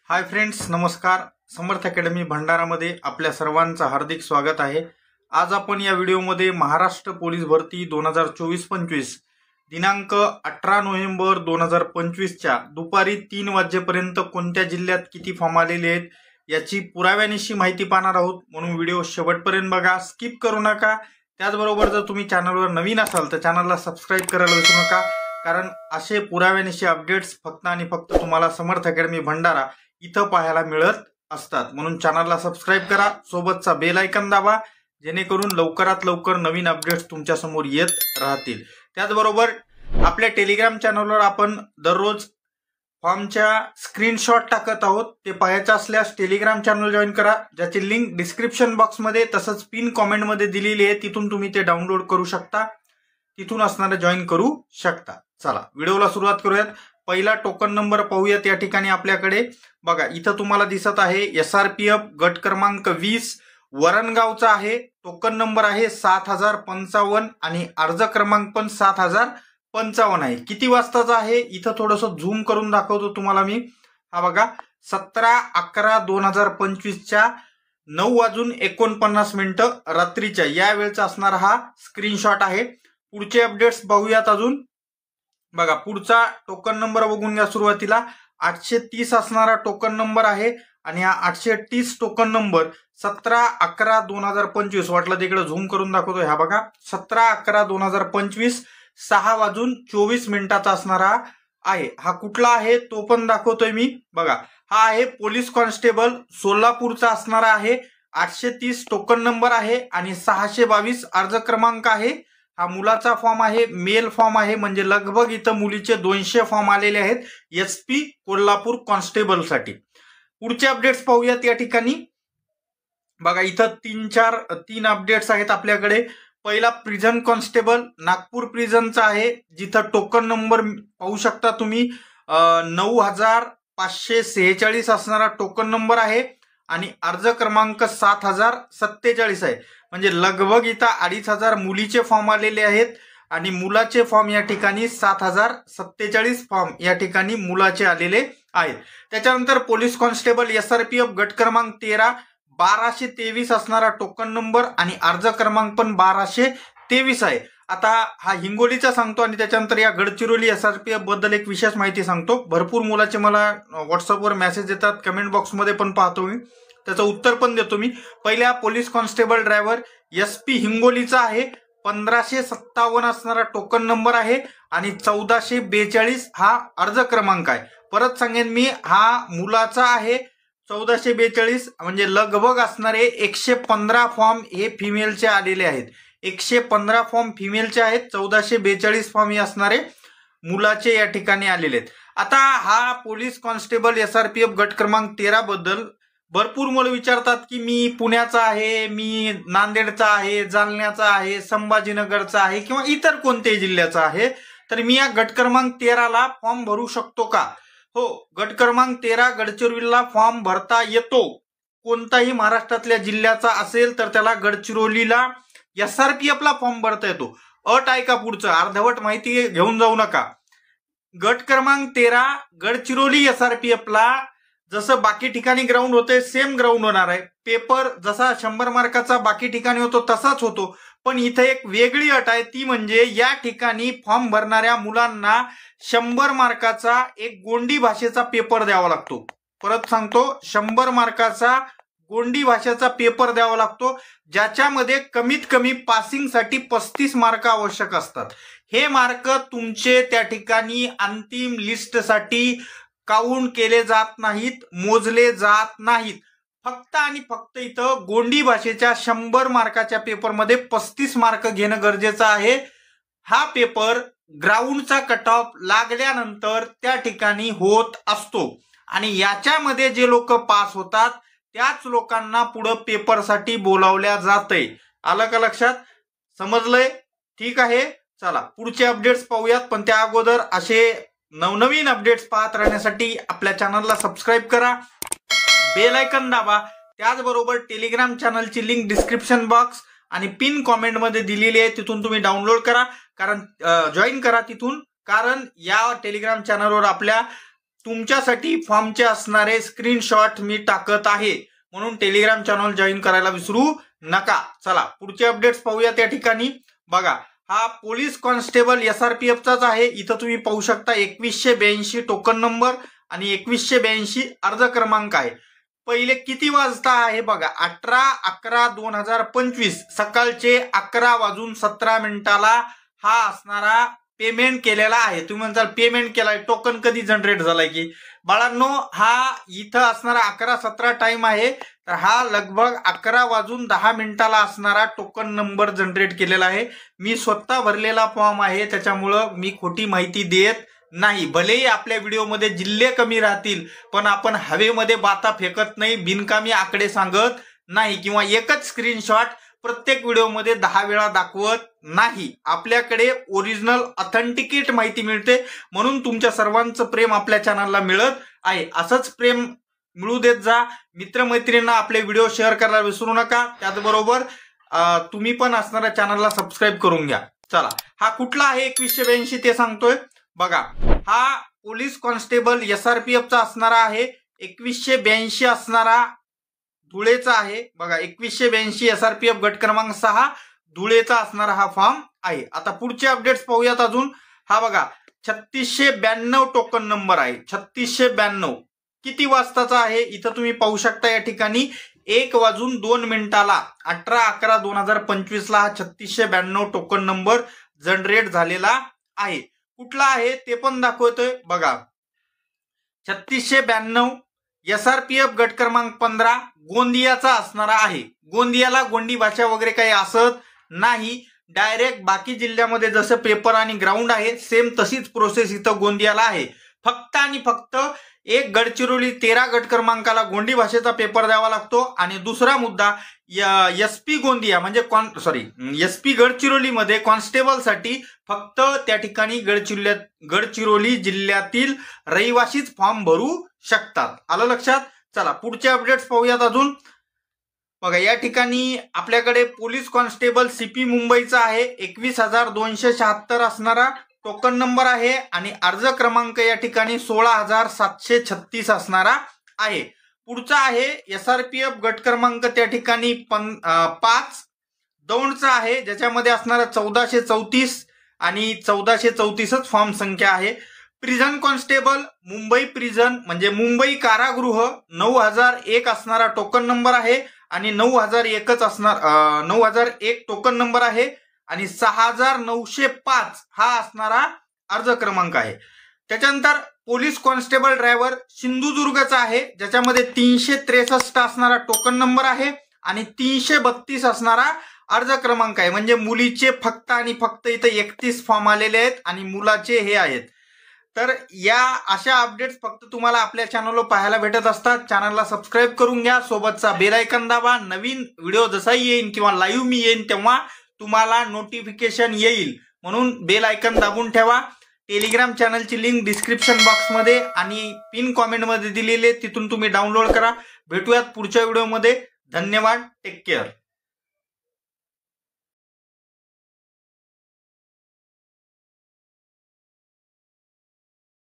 Hi friends, नमस्कार. समर्थ academy भंडारामध्ये आपल्या सर्वांचं हार्दिक स्वागत आहे. आज आपण या व्हिडिओमध्ये महाराष्ट्र पोलीस भरती 2024-25 दिनांक 18 नोव्हेंबर 2025च्या दुपारी 3 वाजेपर्यंत कोणत्या जिल्ह्यात किती फॉर्म आलेले आहेत याची पुराव्यानिशी माहिती पाहणार आहोत. म्हणून व्हिडिओ शेवटपर्यंत बघा, स्किप करू नका. त्याचबरोबर जर तुम्ही चॅनलवर नवीन असाल तर चॅनलला सबस्क्राईब करायला विसरू नका, कारण असे पुराव्यानिशी अपडेट्स फक्त आणि फक्त तुम्हाला समर्थ अकॅडमी भंडारा इथं पाहायला मिळत असतात. म्हणून चॅनलला सबस्क्राईब करा, सोबतचा बेल आयकॉन दाबा, जेणेकरून लवकरात लवकर नवीन अपडेट्स तुमच्या समोर येत राहतील. त्याचबरोबर आपल्या टेलिग्राम चॅनलवर आपण दररोज फॉर्मच्या स्क्रीनशॉट टाकत आहोत. ते पाहायचं असल्यास टेलिग्राम चॅनल जॉईन करा, ज्याची लिंक डिस्क्रिप्शन बॉक्समध्ये तसंच पिन कॉमेंटमध्ये दिलेली आहे. तिथून तुम्ही ते डाउनलोड करू शकता, तिथून असणारे जॉईन करू शकता. चला व्हिडिओला सुरुवात करूयात. पहिला टोकन नंबर पाहूयात. या ठिकाणी आपल्याकडे बघा, इथं तुम्हाला दिसत आहे SRPF गट क्रमांक 20 वरणगावचा आहे. टोकन नंबर आहे 7055 आणि अर्ज क्रमांक पण 7055 आहे. किती वाजताचा आहे इथं थोडंसं झूम करून दाखवतो तुम्हाला मी. हा बघा, 17/11/2025च्या 9:49 रात्रीच्या या वेळचा असणारा हा स्क्रीनशॉट आहे. पुढचे अपडेट्स बघूयात अजून. बघा, पुढचा टोकन नंबर बघून घ्या. सुरुवातीला 830 असणारा टोकन नंबर आहे आणि हा 830 टोकन नंबर 17/11/2025 वाटलं तिकडे झूम करून दाखवतोय. हा बघा, 17/11/2025 6:24 असणारा आहे. हा कुठला आहे तो पण दाखवतोय मी. बघा, हा आहे पोलीस कॉन्स्टेबल सोलापूरचा असणारा आहे. 830 टोकन नंबर आहे आणि 622 अर्ज क्रमांक आहे. हा मुलाचा फॉर्म आहे, मेल फॉर्म आहे, म्हणजे लगभग इथं मुलीचे 200 फॉर्म आलेले आहेत SP कोल्हापूर कॉन्स्टेबल साठी. पुढचे अपडेट्स पाहूयात. या ठिकाणी बघा, इथं तीन अपडेट्स आहेत आपल्याकडे. पहिला प्रिझन कॉन्स्टेबल नागपूर प्रिझनचा आहे, जिथं टोकन नंबर पाहू शकता तुम्ही 9546 असणारा टोकन नंबर आहे आणि अर्ज क्रमांक 7047 आहे. म्हणजे लगभग इथं 2500 मुलीचे फॉर्म आलेले आहेत आणि मुलाचे फॉर्म या ठिकाणी 7047 फॉर्म या ठिकाणी मुलाचे आलेले आहेत. त्याच्यानंतर पोलीस कॉन्स्टेबल SRPF गट क्रमांक 13 1223 असणारा टोकन नंबर आणि अर्ज क्रमांक पण 1223 आहे. आता हा हिंगोलीचा सांगतो आणि त्याच्यानंतर या गडचिरोली SRPF बद्दल एक विशेष माहिती सांगतो. भरपूर मुलाचे मला व्हॉट्सअपवर मेसेज येतात, कमेंट बॉक्समध्ये पण पाहतो मी, त्याचं उत्तर पण देतो मी. पहिल्या पोलीस कॉन्स्टेबल ड्रायव्हर SP हिंगोलीचा आहे. 1557 असणारा टोकन नंबर आहे आणि 1442 हा अर्ज क्रमांक आहे. परत सांगेन मी, हा मुलाचा आहे. 1442 म्हणजे लगभग असणारे 115 फॉर्म हे फिमेलचे आलेले आहेत. 115 फॉर्म फिमेलचे आहेत, 1442 फॉर्म हे असणारे मुलाचे या ठिकाणी आलेले आहेत. आता हा पोलीस कॉन्स्टेबल SRPF गट क्रमांक 13 बद्दल भरपूर मुलं विचारतात की मी पुण्याचा आहे, मी नांदेडचा आहे, जालन्याचा आहे, संभाजीनगरचा आहे किंवा इतर कोणत्याही जिल्ह्याचा आहे, तर मी या गट क्रमांक 13ला फॉर्म भरू शकतो का? हो, गट क्रमांक 13 गडचिरोलीला फॉर्म भरता येतो. कोणताही महाराष्ट्रातल्या जिल्ह्याचा असेल तर त्याला गडचिरोलीला SRPFला फॉर्म भरता येतो. अट आहे का पुढचं, अर्धवट माहिती घेऊन जाऊ नका. गट क्रमांक 13 गडचिरोली SRPFला जसं बाकी ठिकाणी ग्राउंड होते सेम ग्राउंड होणार आहे. पेपर जसा 100 मार्काचा बाकी ठिकाणी होतो तसाच होतो. पण इथे एक वेगळी अट आहे, ती म्हणजे या ठिकाणी फॉर्म भरणाऱ्या मुलांना 100 मार्काचा एक गोंडी भाषेचा पेपर द्यावा लागतो. परत सांगतो, 100 मार्काचा गोंडी भाषेचा पेपर द्यावा लागतो, ज्याच्यामध्ये कमीत कमी पासिंगसाठी 35 मार्क आवश्यक असतात. हे मार्क तुमचे त्या ठिकाणी अंतिम लिस्टसाठी काउंट केले जात नाहीत, मोजले जात नाहीत. फक्त आणि फक्त इथं गोंडी भाषेच्या 100 मार्काच्या पेपरमध्ये 35 मार्क घेणं गरजेचं आहे. हा पेपर ग्राउंडचा कट ऑफ लागल्यानंतर त्या ठिकाणी होत असतो आणि याच्यामध्ये जे लोक पास होतात त्याच लोकांना पुढं पेपरसाठी बोलावल्या जातंय. आलं का लक्षात? समजलंय? ठीक आहे, चला पुढचे अपडेट्स पाहूयात. पण त्या अगोदर असे नवनवीन अपडेट्स पाहत राहण्यासाठी आपल्या चॅनलला सबस्क्राईब करा, बेल आयकॉन दाबा. त्याचबरोबर टेलिग्राम चॅनलची लिंक डिस्क्रिप्शन बॉक्स आणि पिन कॉमेंटमध्ये दिलेली आहे, तिथून तुम्ही डाउनलोड करा, कारण जॉईन करा तिथून. कारण या टेलिग्राम चॅनलवर आपल्या तुमच्यासाठी फॉर्मचे असणारे स्क्रीनशॉट मी टाकत आहे, म्हणून टेलिग्राम चॅनल जॉईन करायला विसरू नका. चला पुढचे अपडेट्स पाहूया. त्या ठिकाणी बघा, हा पोलीस कॉन्स्टेबल SRPFचाच आहे. इथं तुम्ही पाहू शकता 2182 टोकन नंबर आणि 2182 अर्ज क्रमांक आहे. पहिले किती वाजता आहे बघा, 18/11/2025 सकाळचे 11:17 हा असणारा पेमेंट केलेला आहे. तुम्ही म्हणताल पेमेंट केलाय, टोकन कधी जनरेट झालाय की बाळांनो, हा इथं असणारा 11:17 टाइम आहे. तर हा लगभग 11:10 असणारा टोकन नंबर जनरेट केलेला आहे. मी स्वतः भरलेला फॉर्म आहे, त्याच्यामुळं मी खोटी माहिती देत नाही. भलेही आपल्या व्हिडिओमध्ये जिल्हे कमी राहतील, पण आपण हवेमध्ये बाता फेकत नाही, बिनकामी आकडे सांगत नाही किंवा एकच स्क्रीनशॉट प्रत्येक व्हिडिओमध्ये 10 वेळा दाखवत नाही. आपल्याकडे ओरिजिनल ऑथेंटिकेट माहिती मिळते, म्हणून तुमच्या सर्वांचं प्रेम आपल्या चॅनलला मिळत आहे. असंच प्रेम मिळू देत जा. मित्रमैत्रिणींना आपले व्हिडिओ शेअर करायला विसरू नका. त्याचबरोबर तुम्ही पण असणाऱ्या चॅनलला सबस्क्राईब करून घ्या. चला, हा कुठला आहे 2182 ते सांगतोय बघा. हा पोलीस कॉन्स्टेबल SRPFचा असणारा आहे. 2182 असणारा धुळेचा आहे बघा. 2182 SRPF गट क्रमांक 6 धुळेचा असणारा हा फॉर्म आहे. आता पुढचे अपडेट्स पाहूयात अजून. हा बघा 3692 टोकन नंबर आहे. 3692 किती वाजताचा आहे इथं तुम्ही पाहू शकता. या ठिकाणी 1:02 18/11/2025 हा 3692 टोकन नंबर जनरेट झालेला आहे. कुठला आहे ते पण दाखवतोय बघा. 3692 SRPF गट क्रमांक 15 गोंदियाचा असणारा आहे. गोंदियाला गोंडी भाषा वगैरे काही असत नाही. डायरेक्ट बाकी जिल्ह्यामध्ये जसं पेपर आणि ग्राउंड आहे, सेम तशीच प्रोसेस इथं गोंदियाला आहे. फक्त आणि फक्त एक गडचिरोली 13 गट क्रमांकाला गोंडी भाषेचा पेपर द्यावा लागतो. आणि दुसरा मुद्दा, SP गोंदिया म्हणजे SP गडचिरोलीमध्ये कॉन्स्टेबलसाठी फक्त त्या ठिकाणी गडचिरोली जिल्ह्यातील रहिवासीच फॉर्म भरू शकतात. आलं लक्षात. चला पुढचे अपडेट्स पाहूयात अजून. बघा या ठिकाणी आपल्याकडे पोलीस कॉन्स्टेबल CP मुंबईचा आहे. 21,276 असणारा टोकन नंबर आहे आणि अर्ज क्रमांक या ठिकाणी 16,736 असणारा आहे. पुढचा आहे SRPF गट क्रमांक त्या ठिकाणी 5 दौंडचा आहे, ज्याच्यामध्ये असणारा 1434 आणि 1434च फॉर्म संख्या आहे. प्रिझन कॉन्स्टेबल मुंबई प्रिझन म्हणजे मुंबई कारागृह 9001 असणारा टोकन नंबर आहे आणि 9001 टोकन नंबर आहे आणि 6905 हा असणारा अर्ज क्रमांक आहे. त्याच्यानंतर पोलीस कॉन्स्टेबल ड्रायव्हर सिंधुदुर्गचा आहे, ज्याच्यामध्ये 363 असणारा टोकन नंबर आहे आणि 332 असणारा अर्ज क्रमांक आहे. म्हणजे मुलीचे फक्त आणि फक्त इथं 31 फॉर्म आलेले आहेत आणि मुलाचे हे आहेत. तर या अशा अपडेट्स फक्त तुम्हाला आपल्या चॅनलवर पाहायला भेटत असतात. चॅनलला सबस्क्राईब करून घ्या, सोबतचा बेल आयकॉन दाबा. नवीन व्हिडिओ जसाही येईल किंवा लाईव्ह मी येईन तेव्हा तुम्हाला नोटिफिकेशन येईल, म्हणून बेल आयकॉन दाबून ठेवा. टेलिग्राम चॅनलची लिंक डिस्क्रिप्शन बॉक्समध्ये आणि पिन कॉमेंटमध्ये दिलेली आहे, तिथून तुम्ही डाउनलोड करा. भेटूयात पुढच्या व्हिडिओमध्ये. धन्यवाद. Take care.